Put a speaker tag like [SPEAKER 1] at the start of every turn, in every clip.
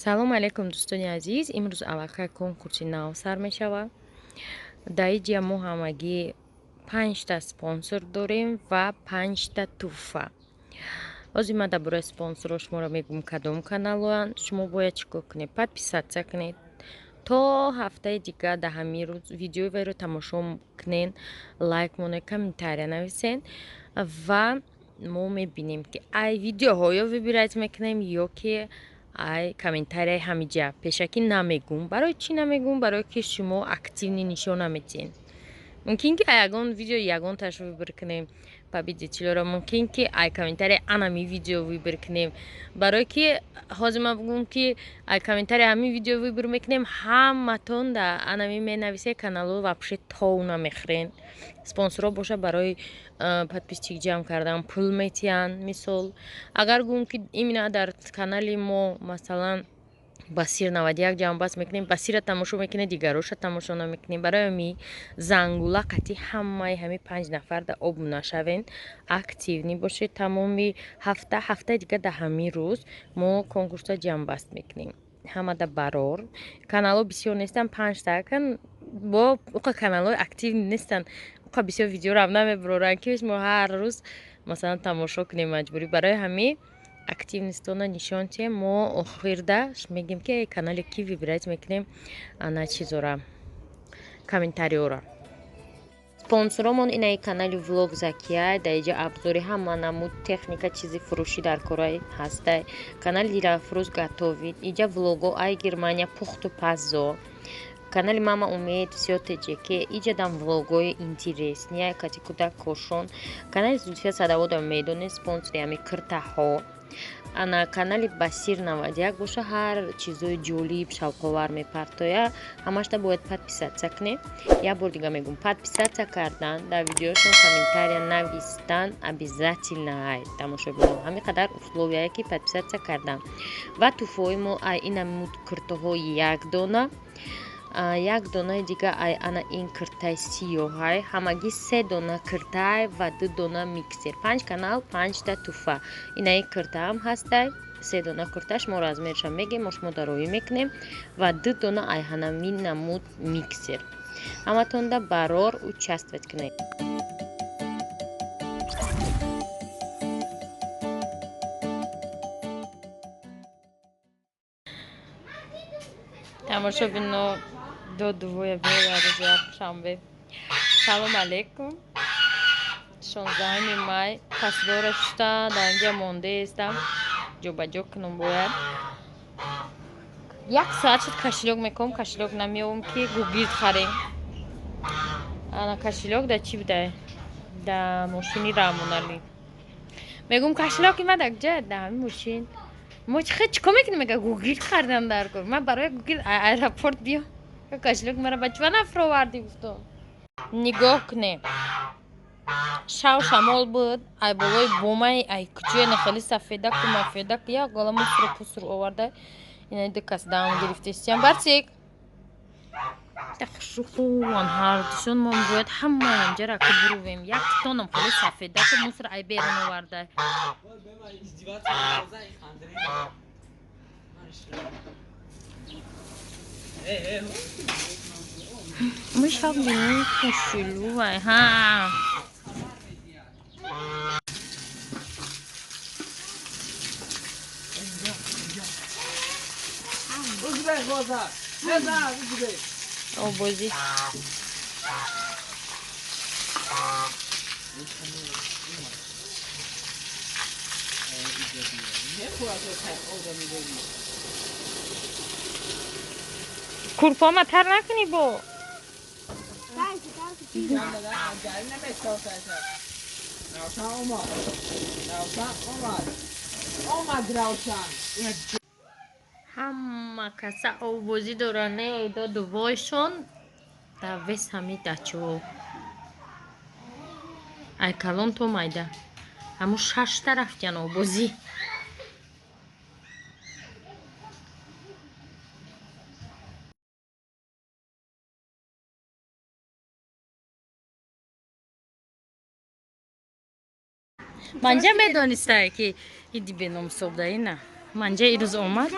[SPEAKER 1] салом алейкум дӯстони азиз. имрӯз аллакай конкурси нав сар мешавад. дар ин ҷа мо ҳамагӣ 5 спонсор дорем ва 5 тӯҳфа. ҳозир ман дар бораи спонсорҳо шуморо мегӯм кадом каналоянд. шумо бояд чӣ кор кунед? Подписатсия кунед. то ҳафтаи дигар дар ҳамин рӯз видеои вайро тамошо кунед, лайк монед, комментария нависен ва мо мебинем ки ай видеоҳо ё выбирать мекунем ё ки ай комментарияи ҳамиҷа. пешакӣ намегӯм. барои чӣ намегӯм? Барое ки шумо активни нишон намедиҳед. мумкин ки ягон видео ягонтаашро выбор кунем победить чилоро. мумкин ки ай комментарияи анами видео выбор кунем. барое ки ҳозир ман бигӯм ки ай комментарияи ҳамин видео выбор мекунем, ҳаматон дар анами менависед, каналҳо вообще тов намехӯрен. спонсорҳо боша барои подписчик ҷамъ кардан пул метиҳанд. мисол агар гӯм ки именно дар канали мо масалан басир 91 ҷамъбаст мекунем, басира тамошо мекунем, дигароша тамошо намекунем. барои ҳамин зангула қатъи ҳамаи ҳамин 5 нафар дар обуна шавен, активни бошед. тамоми ҳафтаи дигар дар ҳамин рӯз мо конкурса ҷамъбаст мекунем. ҳама дар барор каналҳо бисёр нестанд, 5 кан бо уқа каналҳои активни нестанд, уқа бисёр видеоро ҳам намебароранд ки мо ҳар рӯз масалан тамошо кунем маҷбурӣ. барои ҳамин активнистона нишон тиҳем. мо охирда мегӯем ки канале ки вибирать мекунем ана чизора комментариёро. спонсоромон инаи канали влог закия. дар инҷа абзори ҳама намуд техника чизи фурӯшӣ дар кора ҳастай. канали дилафрӯз гатовид. инҷа влого ай германия пухту паззо. канали мама умед всё теҷеке. инҷа дам влогои интересния кати кӯдак кошон. канали зулфия садоводо медоне спонсори ҳами киртаҳо. ана канали басир 91 боша ҳар чизои ҷолиб шавқовар мепартоя. ҳамашта бояд подписатсия кунед. як бор дига мегӯм подписатсия кардан, дар видеошон комментария навистан обязательно ай тамошо бинем. ҳамин қадар условия ки подписатсия кардан. ва тӯҳфаҳои мо ай инамуд киртоҳо як дона, як донаи дига ай ана ин киртаи сиёҳай, ҳамагӣ 3 дона киртай ва 2 дона миксер. 5 канал 5 тӯҳфа. инаи киртаам ҳастай. 3 дона кирта шумо размерша мегем, мо шумо дароӣ мекунем ва 2 дона ай ҳанамин намуд миксер. ҳаматонда барор участвовать кунед. тамошо бино додувоя беларӯз якшанбе. салом алейкум. 16 май пасдора шуста дар инҷа мондаестам. ҷобаҷо кунам бояд. як соат шуд кашилёк мекунам, кашилёк намеёвам ки гугирд харем. ана кашилёк дар чӣ будай? Дар мошини рамонали. мегӯм кашилёк имада куҷа? дар ҳамин мошин. мо чикор мекунем мега гугирд хардам дар кор. ман барои гугирд аэропорт биё. кашилёк мара ба чӣ нафро варди гуфтон? нигоҳ кунем. шав шамол буд. ай болои бомаи ай куҷояне хеле сафедаку мафедаку як гола мусру пусру оварда ина дикас даам гирифтестиям барсик. хушухон ҳардушон мо бояд ҳама ҳамҷара ки бурувем. як тонам хеле сафедаку муср ай берун оварда. мышак бинем кушулувай ҳа. обози курпома тар накунӣ бо ҳама каса овозӣ доранд. неда дувойшон дар вес ҳами дачаҳо ай калон то майда ҳамо 6 тараф ҷан овозӣ. манҷа медонистай ки иди беномсоб даина манҷа ирӯз омад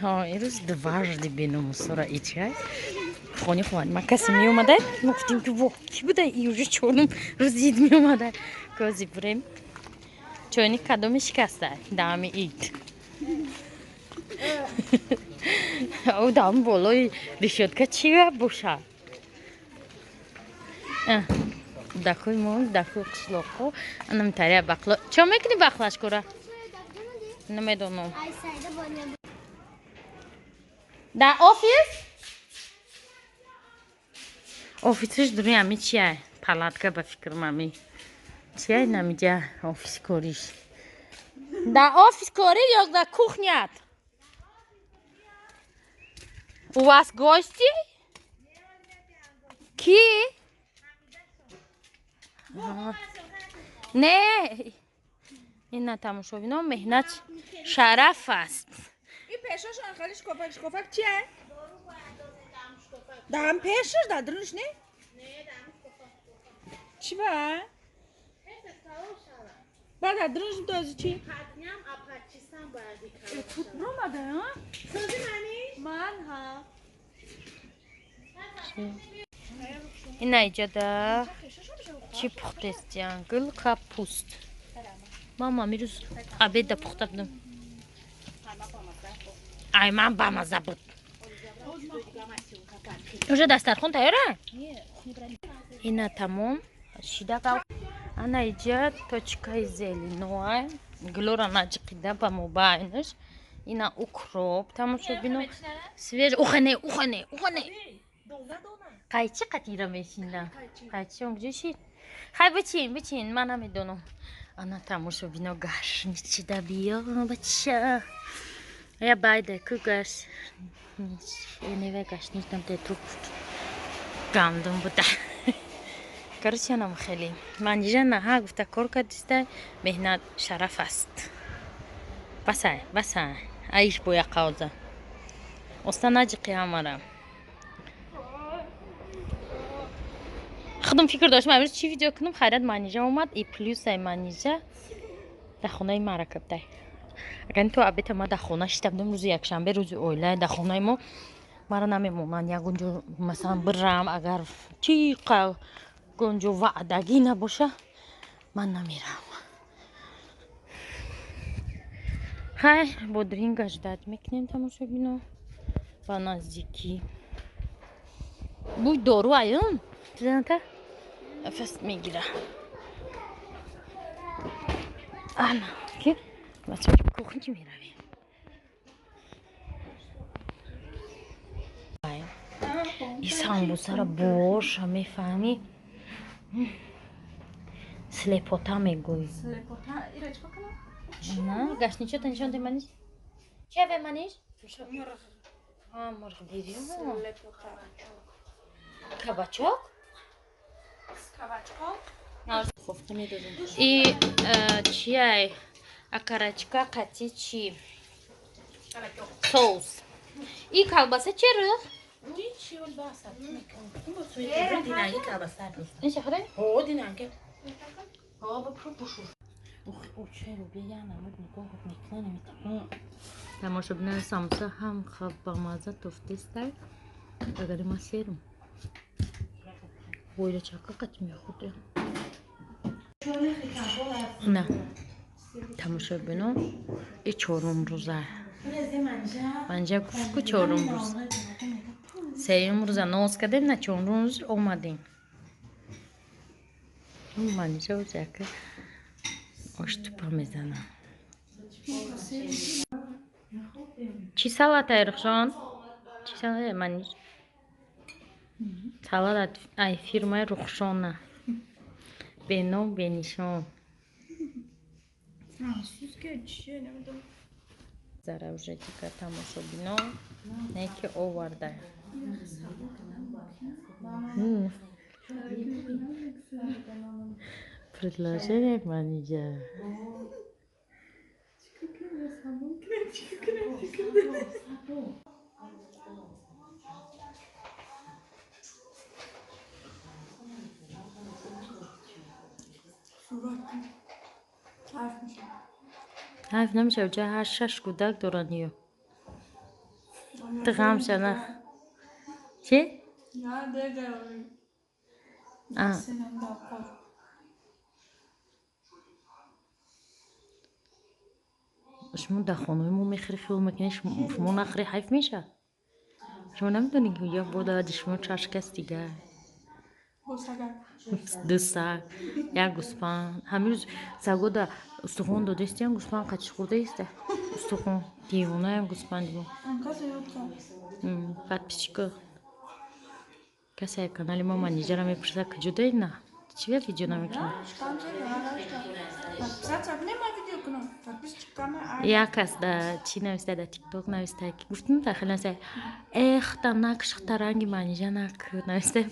[SPEAKER 1] ها امروز دوازده بینم سر ایچای خونی خوان ما کسی می اومده ما گفتیم که وا کی بوده اینجا چونم روز عید می اومده کوزی بریم چونی کدوم شکسته دم عید او دام بالای بشد که چیه باشه دکوی مون دکوی قشلاقو انم تریه بقلا چه میکنی بقلاش کره نمیدونم در آفیس آفیسش دوری همی چیه پلاتکه به فکر ممی چیه نمیجه آفیس کاریش در آفیس کاری یا در کوخنیت у вас гости کی نه این نه تماشابینا مهنت شرف است
[SPEAKER 2] این پیشش خیلی شکافک چیه؟ دام پیشش دادرنش نه؟ چی با؟ بعد دادرنش دازی چی؟ رو مده ها؟ سازی منی؟ من ها
[SPEAKER 1] این اینجا ده چی پخته است جنگل کپوست ماما میروز عبید پخته بدم ای من با مزه بود اونجا دسترخون تیاره؟ اینا تمام شیده قو انا اینجا توچکای زلینوه گلورا نجقیده با مباینش اینا اوکروب تمام شد بینو سویج اوخنه قایچی قطیره میشینم قایچی اونجا شید خیلی بچین من هم میدونم انا تمام شد بینو گرش نیچیده بیا بچه یا بایده که گرش اینه گرش نیستم تتروب گندم بوده короче нам خیلی منیجه نه گفته کار کردیسته مهنت شرف است بسه ایش بویا قوزه استا نجی قیامارم خودم فکر داشتم امروز چی ویدیو کنم خیرت منیجه اومد ای پلیوس ای منیجه در خونه ما رکبته اگر تو عبیت ما در خونه شتبدم روز یک شنبه روز اوله در خونه ما مرا نمیمونن یا گونجو مثلا برم اگر چی گونجو وعدگی نباشه من نمیرم خیر با درینگش داد میکنیم تماشا بینو با نزدیکی بوی دارو ایون زنده نفس میگیره انا که بچه کوخن چی میرویم این سامبوسه را برش میفهمی سلیپوتا میگوی
[SPEAKER 2] سلیپوتا ایره چی بکنم؟
[SPEAKER 1] نه گشنیچه تا نشان منیش چه به منیش؟ مرغ دیدیم
[SPEAKER 2] سلیپوتا
[SPEAKER 1] کباچوک
[SPEAKER 2] کباچوک
[SPEAKER 1] ای چیه اکارچکا قطی چی соус ای کلباسه چه رو؟
[SPEAKER 2] چی ول باسد
[SPEAKER 3] دینایی کلباسه نیست.
[SPEAKER 1] این چه خورده؟
[SPEAKER 3] ها دینایی. ها بپرو بشور.
[SPEAKER 1] او چه رو بیا نمود نگاه میکنه نمیتونم تماشا بینه سامسا هم خواب با مازه تفتیسته اگر ما سیرم بویره چاکا قط میخوده نه تماشا بینو ای چورم روزه منجا گفت که چورم روز سیم روزه نوز کردیم نه چورم روز اومدیم منجا روزه که آشتوپا میزنم چی سالات رخشان؟ چی سالات منیش؟ سالات ای فیرمای رخشانه به نام به نشان
[SPEAKER 2] سوسکه چیه نمیدونم
[SPEAKER 1] ذره وجه دیگه تماشا بینو نه که آورده предложение منیجه حرف نمیشه وجه هر شش کودک دارن یا تغام شنخ چی؟
[SPEAKER 2] یا دیگه
[SPEAKER 1] آه
[SPEAKER 2] سنم داخل
[SPEAKER 1] شما در خانه ما میخری خیال میکنی شما نخری حیف میشه شما نمیدونی که یا بوده شما چشکست دیگه
[SPEAKER 2] بوسگا
[SPEAKER 1] دو سگ یک گوسفند همین روز سگا در استخوان داده است یا گوسفند قچ خورده است استخوان دیوانه هم گوسفند بود
[SPEAKER 2] انکا زیاد کرد
[SPEAKER 1] подписчиков کسی کانال ما منیجر میپرسه که جدایی نه چی ویدیو نمیکنی
[SPEAKER 2] شکام چه داراشتا подписаться نمی‌کنم ویدیو کنم подписчиками
[SPEAKER 1] یک کس در چی نوشته در تیک توک نوشته که گفتیم داخل نوشته اختا نکش ترنگی منیجر نک نوشته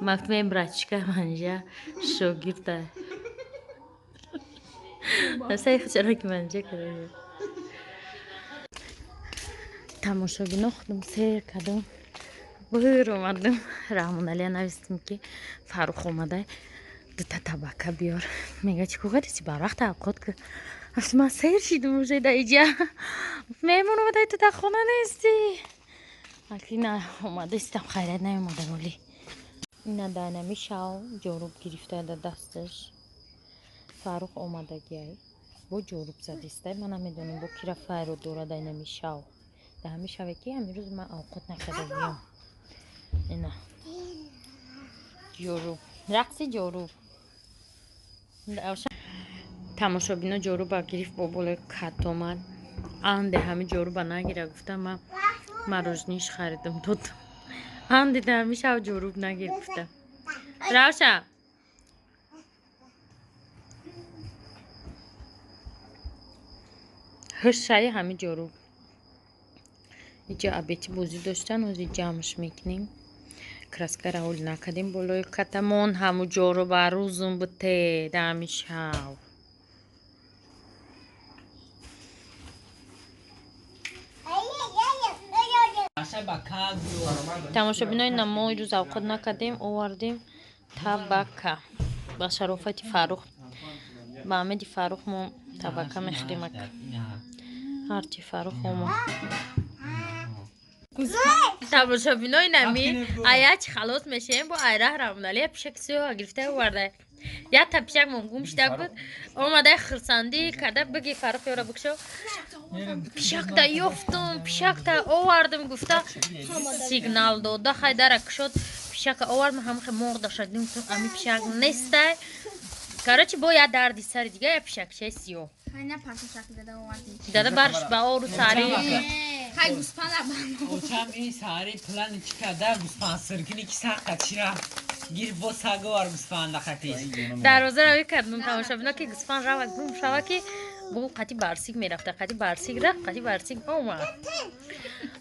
[SPEAKER 1] مکتوب براتشکا منیجر شاگرده نوشته چرا که منیجر کرده تماشاگینا خودم سیر کردم بیر اومدم رحمان علی نوشتیم که فروخ اومده دوتا طبقه بیار میگه چی که قدیسی بر وقت اوقات که اصلا من سیر شیدم موشه دا ایجا میمون اومده تو تا خونه نیستی اکی نه اومده استم خیرت نیومده ولی اینه دانمی شاو جاروب گرفته در دستش فروخ اومده گیای با جاروب زدیسته من نمیدونم با کی رفته رو دوره دانمی شاو ده همی شوه که همی روز من اوقات نکرده بیام اینا جاروب رقصی جاروب تماشا بینا جاروب گرفت با بول کت آمد انده همه جاروب نگیره گفتم من روزنیش خریدم داد انده ده همی شو جاروب نگیر گفتم روشا هر شای همه جاروب اینجا ابیتی بازی داشتن و جمعش میکنیم کراسکه راول نکردیم بالای کتمون همو جاروب روزم بته دمی شو تماشا بینای نما روز اوقات نکردیم آوردیم طبقه با شرافت فروخ با آمدی فروخ ما طبقه میخریم هرچی فروخ ما تماشا بینای نمی ایچ خلاص میشیم با ایره رمونالی پیشک سیو گرفته آورده یا تا پیشک منگوم شده بود اومده خرسندی کرده بگی فروخ یارا بکشو پیشک تا یفتم پیشک تا آوردم گفته سیگنال داده خیدرک شد پیشک آوردم همه خیلی مرد داشتیم تو امی پیشک نیسته کارچی باید دردی سر دیگه یا پیشک چه سیو داده برش با آرو ساری
[SPEAKER 2] های گوسپند
[SPEAKER 4] اوچم این ساری پلان چی کرده گوسپند سرکنی که ساقه چرا گیر با ساگه وار گوسپند خطیش
[SPEAKER 1] دروازه روی کردم تماشا بینا که گوسفند رو گم شوه که بو قطی برسیگ میرفته قطی برسیگ رفت قطی برسیگ اومد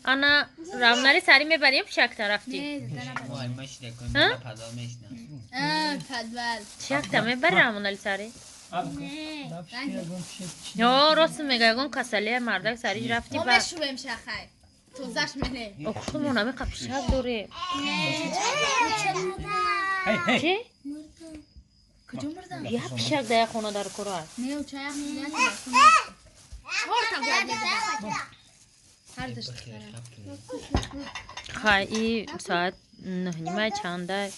[SPEAKER 1] انا رامنالی سری میبریم شک رفتی
[SPEAKER 4] وای مشته کنم من پدال میشنم
[SPEAKER 2] پدول
[SPEAKER 1] شک تا میبری رامنالی سری یا راست میگه گم کسلی مردک سری رفتی
[SPEAKER 2] ما
[SPEAKER 1] با
[SPEAKER 2] بشو بمشه خیلی توزش منه
[SPEAKER 1] اخشو مونمی قبشک دوره چی؟
[SPEAKER 2] کجا مردم؟
[SPEAKER 1] یا پیشک ده خونه در کرار
[SPEAKER 2] نه او چای اخیلی هر دشت
[SPEAKER 1] خواهی ساعت 9:30 چنده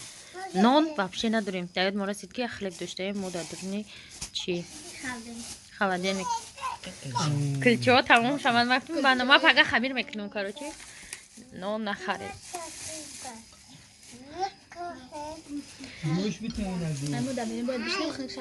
[SPEAKER 1] نان вообще نداریم داید ما رسید که خلیب داشته ما دادرنی چی؟ خواهدین کلچه ها تمام شمد مفتیم بنده ما فقط خمیر میکنم کارو چی؟ نان نخرید
[SPEAKER 2] امو دمینه باید بشنیم خیلی شد